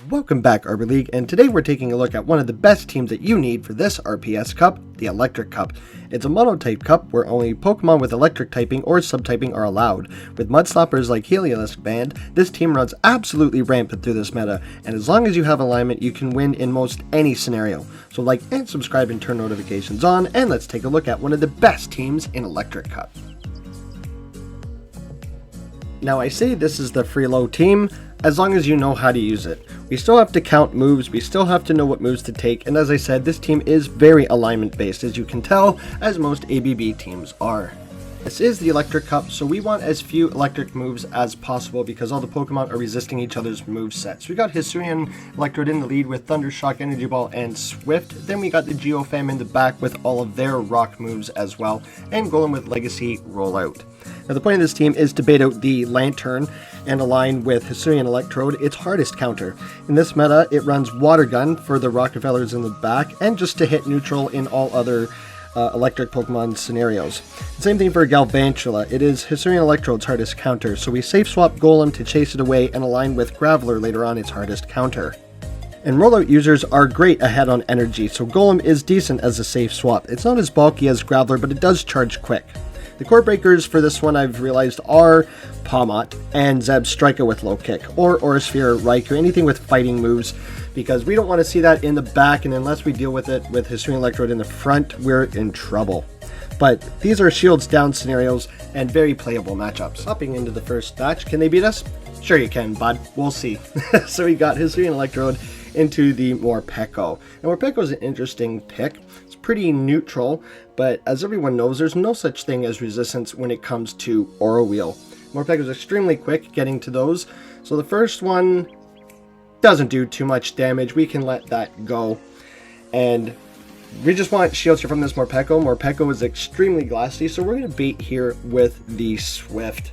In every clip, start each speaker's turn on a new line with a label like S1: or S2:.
S1: Welcome back, Arbor League, and today we're taking a look at one of the best teams that you need for this RPS Cup, the Electric Cup. It's a mono-type cup where only Pokemon with electric typing or subtyping are allowed. With Mudslappers like Heliolisk banned, this team runs absolutely rampant through this meta, and as long as you have alignment, you can win in most any scenario. So like and subscribe and turn notifications on, and let's take a look at one of the best teams in Electric Cup. Now I say this is the Freelo team, as long as you know how to use it. We still have to count moves, we still have to know what moves to take, and as I said, this team is very alignment based, as you can tell, as most ABB teams are. This is the Electric Cup, so we want as few electric moves as possible because all the Pokemon are resisting each other's movesets. We got Hisuian Electrode in the lead with Thundershock, Energy Ball, and Swift. Then we got the Geofam in the back with all of their rock moves as well, and Golem with Legacy Rollout. Now the point of this team is to bait out the Lantern and align with Hisuian Electrode, its hardest counter. In this meta, it runs Water Gun for the Rockefellers in the back, and just to hit neutral in all other electric Pokemon scenarios. Same thing for Galvantula. It is Hisuian Electrode's hardest counter, so we safe swap Golem to chase it away and align with Graveler later on its hardest counter. And rollout users are great ahead on energy, so Golem is decent as a safe swap. It's not as bulky as Graveler, but it does charge quick. The core breakers for this one I've realized are Pawmot and Zebstrika with low kick, or Aurasphere, Raikou, anything with fighting moves, because we don't want to see that in the back, and unless we deal with it with Hisuian Electrode in the front, we're in trouble. But these are shields down scenarios and very playable matchups. Hopping into the first match, can they beat us? Sure you can, bud. We'll see. So we got Hisuian Electrode into the Morpeko. And Morpeko is an interesting pick. It's pretty neutral, but as everyone knows, there's no such thing as resistance when it comes to Aura Wheel. Morpeko is extremely quick getting to those, so the first one doesn't do too much damage. We can let that go. And we just want shields here from this Morpeko. Morpeko is extremely glassy, so we're going to bait here with the Swift.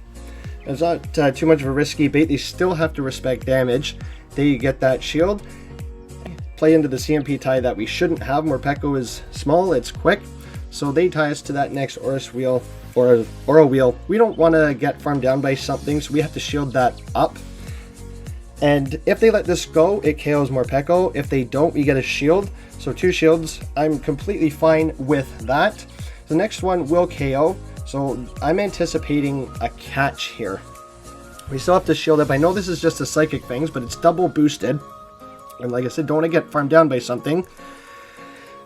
S1: It's not too much of a risky bait. They still have to respect damage. They get that shield. Play into the CMP tie that we shouldn't have. Morpeko is small, it's quick, so they tie us to that next Aura Wheel. We don't want to get farmed down by something, so we have to shield that up. And if they let this go, it KOs Morpeko. If they don't, we get a shield. So 2 shields, I'm completely fine with that. The next one will KO, so I'm anticipating a catch here. We still have to shield up. I know this is just a psychic things, but it's double boosted. And like I said, don't want to get farmed down by something.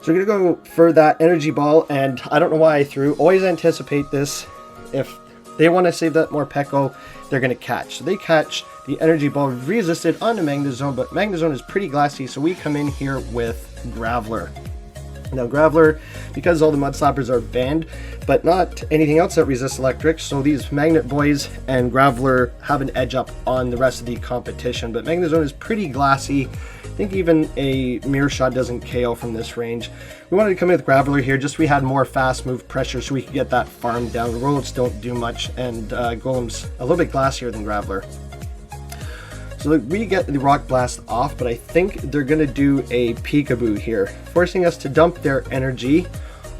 S1: So we're going to go for that Energy Ball, and I don't know why I threw. Always anticipate this. If they want to save that Morpeko, they're going to catch. So they catch the Energy Ball resisted onto Magnezone, but Magnezone is pretty glassy, so we come in here with Graveler. Now Graveler, because all the Mudslappers are banned, but not anything else that resists electric, so these Magnet Boys and Graveler have an edge up on the rest of the competition. But Magnezone is pretty glassy. I think even a Mirror Shot doesn't KO from this range. We wanted to come in with Graveler here, just so we had more fast move pressure so we could get that farm down. The Rollouts don't do much, and Golem's a little bit glassier than Graveler. So we get the Rock Blast off, but I think they're going to do a Peekaboo here, forcing us to dump their energy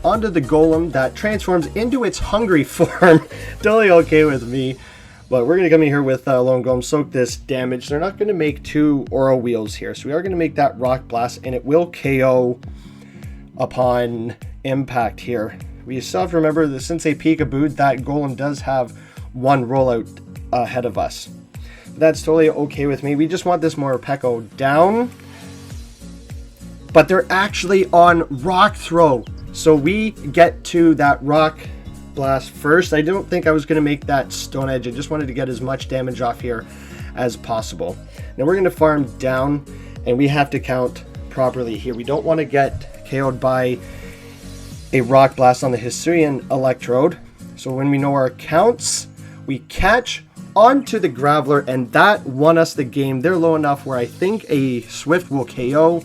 S1: onto the Golem that transforms into its hungry form. Totally okay with me, but we're going to come in here with Lone Golem, soak this damage. They're not going to make 2 Aura Wheels here, so we are going to make that Rock Blast, and it will KO upon impact here. We still have to remember that since they Peekabooed, that Golem does have 1 rollout ahead of us. That's totally okay with me. We just want this Morpeko down. But they're actually on Rock Throw. So we get to that Rock Blast first. I don't think I was going to make that Stone Edge. I just wanted to get as much damage off here as possible. Now we're going to farm down, and we have to count properly here. We don't want to get KO'd by a Rock Blast on the Hisuian Electrode. So when we know our counts, we catch onto the Graveler, and that won us the game. They're low enough where I think a Swift will KO.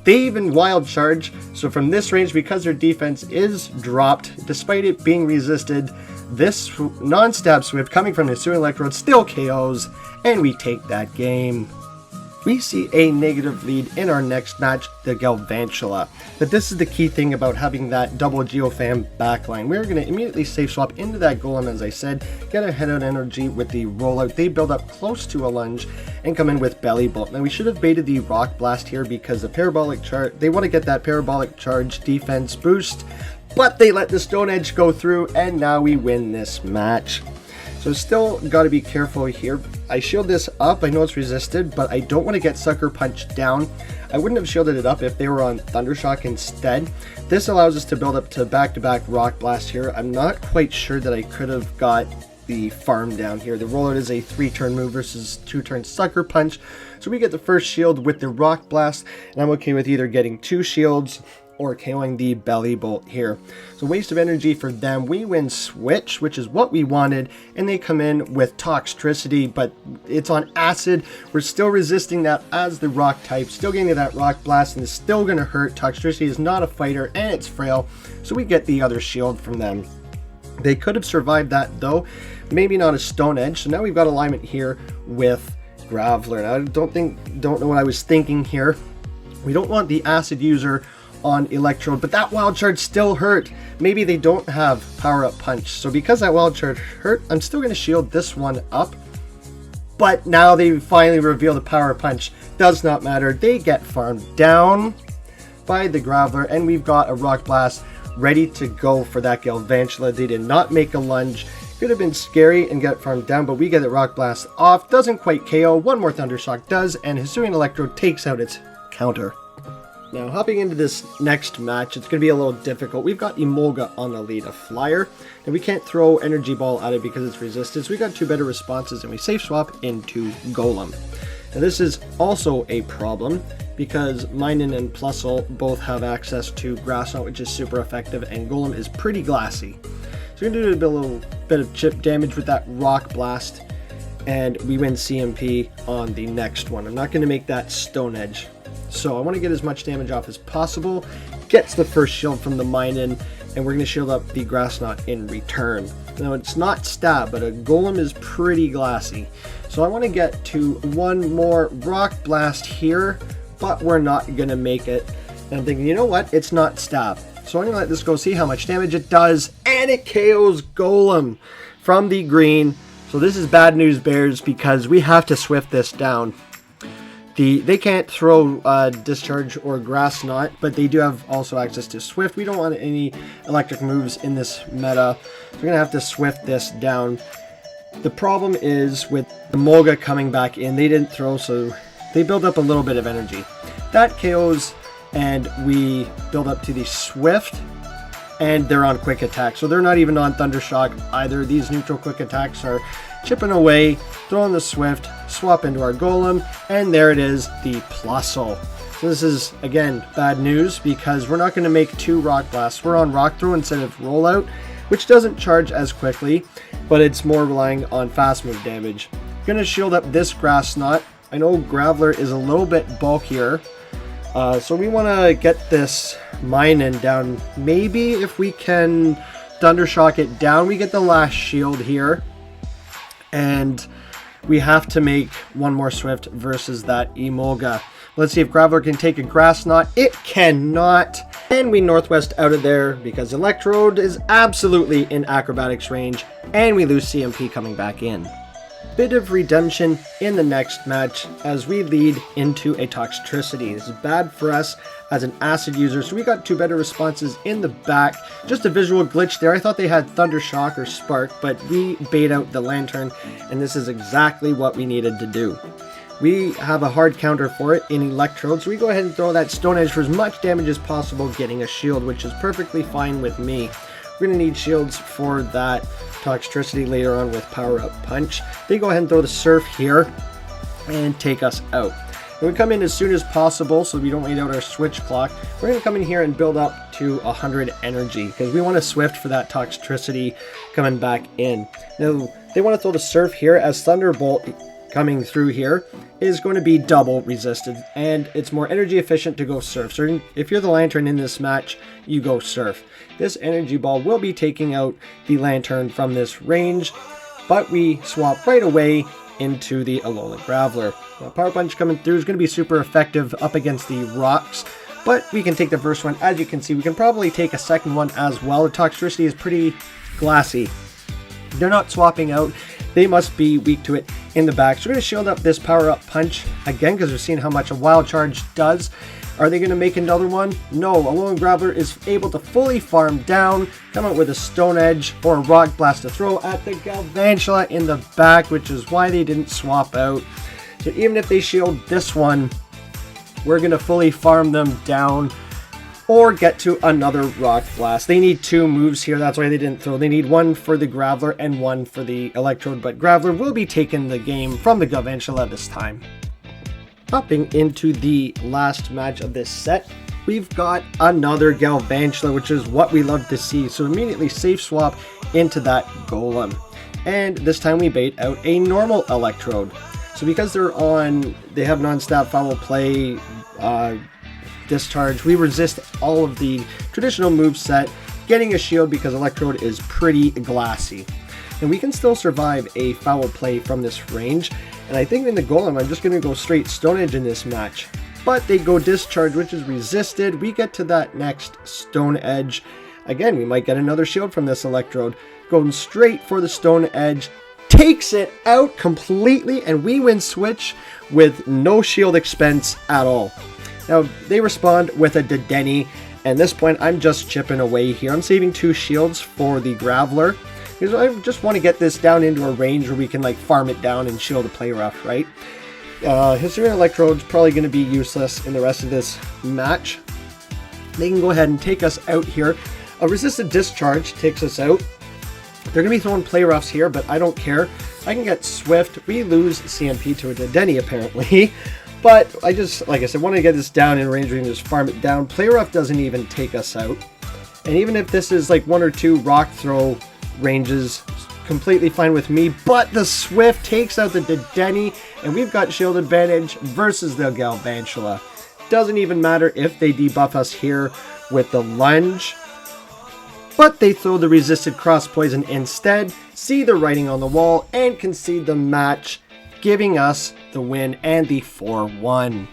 S1: They even Wild Charge, so from this range, because their defense is dropped, despite it being resisted, this non-stab Swift coming from the Hisuian Electrode still KOs, and we take that game. We see a negative lead in our next match, the Galvantula. But this is the key thing about having that double Geofam backline. We're going to immediately safe swap into that Golem, as I said, get a head out energy with the rollout. They build up close to a lunge and come in with Belly Bolt. Now we should have baited the Rock Blast here because the parabolic charge, they want to get that parabolic charge defense boost, but they let the Stone Edge go through, and now we win this match. So still got to be careful here. I shield this up. I know it's resisted, but I don't want to get Sucker Punch down. I wouldn't have shielded it up if they were on Thundershock instead. This allows us to build up to back-to-back Rock Blast here. I'm not quite sure that I could have got the farm down here. The rollout is a 3-turn move versus 2-turn Sucker Punch. So we get the first shield with the Rock Blast, and I'm okay with either getting 2 shields or KOing the Belly Bolt here. So waste of energy for them. We win Switch, which is what we wanted, and they come in with Toxtricity, but it's on Acid. We're still resisting that as the Rock type, still getting that Rock Blast, and it's still going to hurt. Toxtricity is not a fighter, and it's frail, so we get the other shield from them. They could have survived that, though. Maybe not a Stone Edge, so now we've got alignment here with Graveler. Now, I don't know what I was thinking here. We don't want the Acid user on Electrode, but that Wild Charge still hurt. Maybe they don't have Power Up Punch, so because that Wild Charge hurt, I'm still going to shield this one up. But now they finally reveal the Power Punch. Does not matter. They get farmed down by the Graveler, and we've got a Rock Blast ready to go for that Galvantula. They did not make a lunge. Could have been scary and get farmed down, but we get the Rock Blast off. Doesn't quite KO. One more Thundershock does, and Hisui Electrode takes out its counter. Now, hopping into this next match, it's going to be a little difficult. We've got Emolga on the lead, a flyer, and we can't throw Energy Ball at it because it's resisted, so we got 2 better responses, and we safe swap into Golem. Now, this is also a problem because Minun and Plusle both have access to Grass Knot, which is super effective, and Golem is pretty glassy. So we're going to do a little bit of chip damage with that Rock Blast, and we win CMP on the next one. I'm not going to make that Stone Edge. So I want to get as much damage off as possible. Gets the first shield from the Minun, and we're going to shield up the Grass Knot in return. Now it's not stab, but a Golem is pretty glassy. So I want to get to one more Rock Blast here, but we're not going to make it. And I'm thinking, you know what? It's not stab. So I'm going to let this go, see how much damage it does, and it KOs Golem from the green. So this is bad news, Bears, because we have to swift this down. They can't throw Discharge or Grass Knot, but they do have also access to Swift. We don't want any electric moves in this meta, so we're going to have to Swift this down. The problem is with the Emolga coming back in, they didn't throw, so they build up a little bit of energy. That KOs, and we build up to the Swift, and they're on Quick Attack, so they're not even on Thundershock either. These neutral Quick Attacks are chipping away, throwing the Swift, swap into our Golem, and there it is, the Plusle. So this is, again, bad news because we're not going to make 2 Rock Blasts. We're on Rock Throw instead of Rollout, which doesn't charge as quickly, but it's more relying on fast move damage. Going to shield up this Grass Knot. I know Graveler is a little bit bulkier, so we want to get this Minun down. Maybe if we can Thundershock it down, we get the last shield here. And we have to make one more Swift versus that Emolga. Let's see if Graveler can take a Grass Knot. It cannot. And we Northwest out of there because Electrode is absolutely in Acrobatics range. And we lose CMP coming back in. Bit of redemption in the next match as we lead into a Toxtricity. This is bad for us as an Acid user, so we got 2 better responses in the back. Just a visual glitch there. I thought they had Thundershock or Spark, but we bait out the Lantern, and this is exactly what we needed to do. We have a hard counter for it in Electrode, so we go ahead and throw that Stone Edge for as much damage as possible, getting a shield, which is perfectly fine with me. We're going to need shields for that Toxtricity later on with Power Up Punch. They go ahead and throw the Surf here and take us out. And we come in as soon as possible so we don't wait out our switch clock. We're going to come in here and build up to 100 energy because we want to Swift for that Toxtricity coming back in. Now, they want to throw the Surf here as Thunderbolt coming through here is going to be double resisted, and it's more energy efficient to go Surf. So if you're the Lantern in this match, you go Surf. This Energy Ball will be taking out the Lantern from this range, but we swap right away into the Alola Graveler. Now, Power Punch coming through is going to be super effective up against the rocks, but we can take the first one. As you can see, we can probably take a second one as well. The Toxtricity is pretty glassy. They're not swapping out. They must be weak to it in the back. So we're going to shield up this Power Up Punch again because we're seeing how much a Wild Charge does. Are they going to make another one? No. Alolan Graveler is able to fully farm down, come out with a Stone Edge or a Rock Blast to throw at the Galvantula in the back, which is why they didn't swap out. So even if they shield this one, we're going to fully farm them down or get to another Rock Blast. They need 2 moves here, that's why they didn't throw. They need 1 for the Graveler and 1 for the Electrode, but Graveler will be taking the game from the Galvantula this time. Hopping into the last match of this set, we've got another Galvantula, which is what we love to see. So immediately safe swap into that Golem. And this time we bait out a normal Electrode. So because they have non-stop foul play, discharge, we resist all of the traditional moveset, getting a shield because Electrode is pretty glassy. And we can still survive a foul play from this range. And I think in the Golem, I'm just going to go straight Stone Edge in this match. But they go Discharge, which is resisted. We get to that next Stone Edge. Again, we might get another shield from this Electrode. Going straight for the Stone Edge. Takes it out completely, and we win switch with no shield expense at all. Now, they respond with a Dedenne. And at this point, I'm just chipping away here. I'm saving 2 shields for the Graveler, because I just want to get this down into a range where we can like farm it down and shield the play rough, right? Hisuian Electrode's probably going to be useless in the rest of this match. They can go ahead and take us out here. A resisted Discharge takes us out. They're going to be throwing play roughs here, but I don't care. I can get Swift. We lose CMP to a Dedenne apparently. But I just, like I said, want to get this down in range where we can just farm it down. Play rough doesn't even take us out. And even if this is like 1 or 2 rock throw ranges, completely fine with me, but the Swift takes out the Dedenne, and we've got shield advantage versus the Galvantula. Doesn't even matter if they debuff us here with the lunge, but they throw the resisted cross poison instead, see the writing on the wall, and concede the match, giving us the win and the 4-1.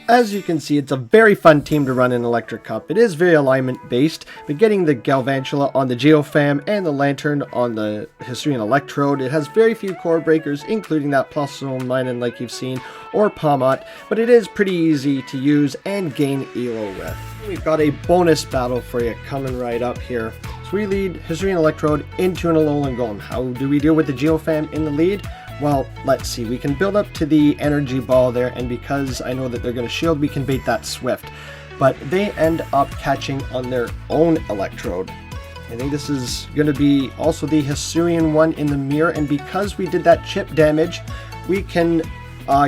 S1: As you can see, it's a very fun team to run in Electric Cup. It is very alignment based, but getting the Galvantula on the Geofam and the Lantern on the Hisuian Electrode, it has very few core breakers, including that Plus Zone Minun like you've seen, or Pomot, but it is pretty easy to use and gain elo with. We've got a bonus battle for you coming right up here. So we lead Hisuian Electrode into an Alolan Golem. How do we deal with the Geofam in the lead? Well, let's see. We can build up to the energy ball there, and because I know that they're going to shield, we can bait that Swift. But they end up catching on their own Electrode. I think this is going to be also the Hisuian one in the mirror, and because we did that chip damage, we can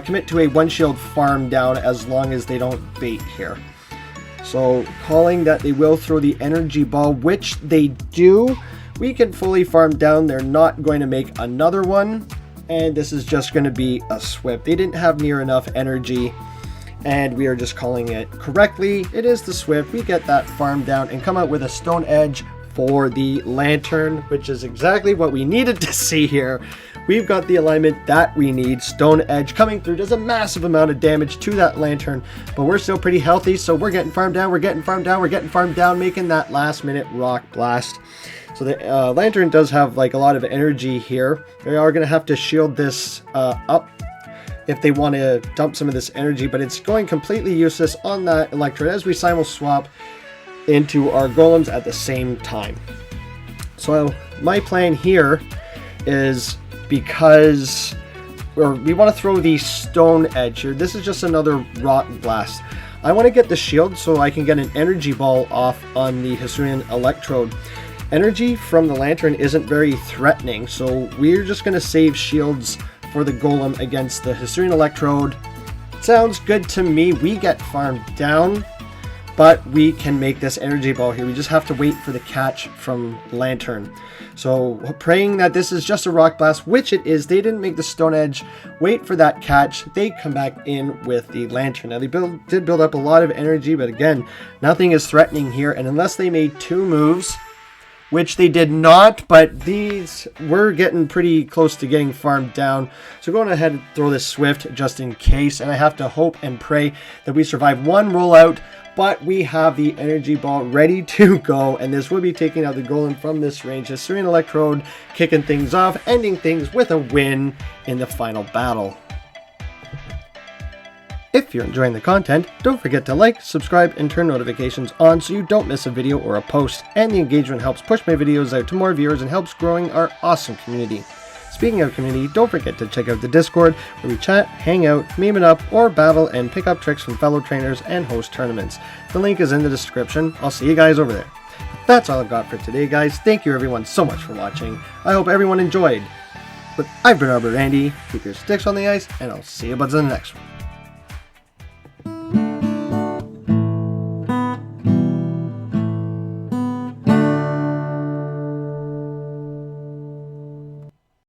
S1: commit to a 1-shield farm down as long as they don't bait here. So, calling that they will throw the energy ball, which they do, we can fully farm down. They're not going to make another one. And this is just going to be a Swift. They didn't have near enough energy, and we are just calling it correctly. It is the Swift. We get that farm down and come out with a Stone Edge for the Lantern, which is exactly what we needed to see here. We've got the alignment that we need. Stone Edge coming through does a massive amount of damage to that Lantern, but we're still pretty healthy, so we're getting farmed down, we're getting farmed down, we're getting farmed down, making that last minute Rock Blast. So the Lantern does have like a lot of energy here. They are going to have to shield this up if they want to dump some of this energy, but it's going completely useless on that Electrode as we simul swap into our Golems at the same time. So my plan here is, because we want to throw the Stone Edge here. This is just another Rock Blast. I want to get the shield so I can get an energy ball off on the Hisuian Electrode. Energy from the Lantern isn't very threatening, so we're just going to save shields for the Golem against the Hisuian Electrode. Sounds good to me. We get farmed down, but we can make this energy ball here. We just have to wait for the catch from Lantern. So praying that this is just a Rock Blast, which it is. They didn't make the Stone Edge. Wait for that catch. They come back in with the Lantern. Now they did build up a lot of energy, but again, nothing is threatening here. And unless they made 2 moves, which they did not, but these were getting pretty close to getting farmed down. So going ahead and throw this Swift just in case, and I have to hope and pray that we survive one rollout, but we have the energy ball ready to go, and this will be taking out the golem from this range. A Serene Electrode kicking things off, ending things with a win in the final battle. If you're enjoying the content, don't forget to like, subscribe, and turn notifications on so you don't miss a video or a post, and the engagement helps push my videos out to more viewers and helps growing our awesome community. Speaking of community, don't forget to check out the Discord where we chat, hang out, meme it up, or battle and pick up tricks from fellow trainers and host tournaments. The link is in the description. I'll see you guys over there. That's all I've got for today, guys. Thank you everyone so much for watching. I hope everyone enjoyed. But I've been ArborAndy. Keep your sticks on the ice, and I'll see you buds in the next one.